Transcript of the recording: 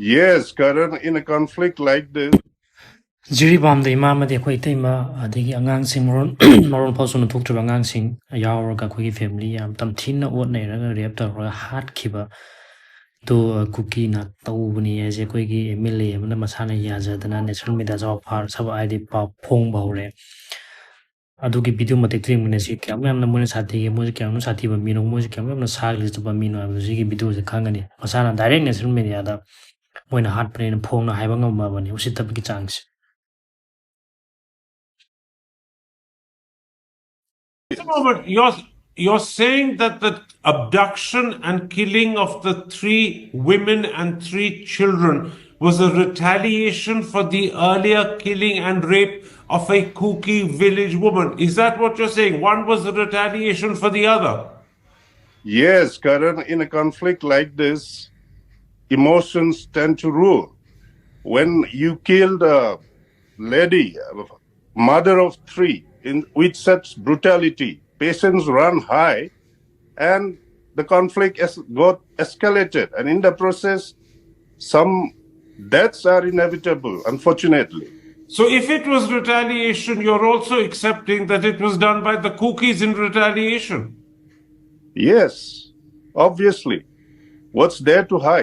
Yes, Karan, in a conflict like this, Jiribam the Imam de Quaitema, the Angang Sing Moron Poson took to Angang Sing, a Yaoga Kui family, Tamtina or Naira, Raptor or a heart keeper to Kuki not Taubuni as a quickie, MLA, Masana Yaza, the natural methods of her sub ID pop Pong Bore. Aduki video material ministry, Kamam the Munisati, Musicam, Sativa Mino, Musicam, the Saglis to Bamino, Ziggy Bidu, the Kangani, Masana, direct natural media, when a heart brain and Pong, having a mabani, who sit up the chunks. Wait a moment, you're saying that the abduction and killing of the 3 women and 3 children was a retaliation for the earlier killing and rape of a Kuki village woman. Is that what you're saying? One was a retaliation for the other? yes, Karan, in a conflict like this, emotions tend to rule. When you killed a lady, mother of 3, with such brutality, passions run high, and the conflict got escalated. And in the process, some deaths are inevitable, unfortunately. So if it was retaliation, you're also accepting that it was done by the Kukis in retaliation? Yes, obviously. What's there to hide?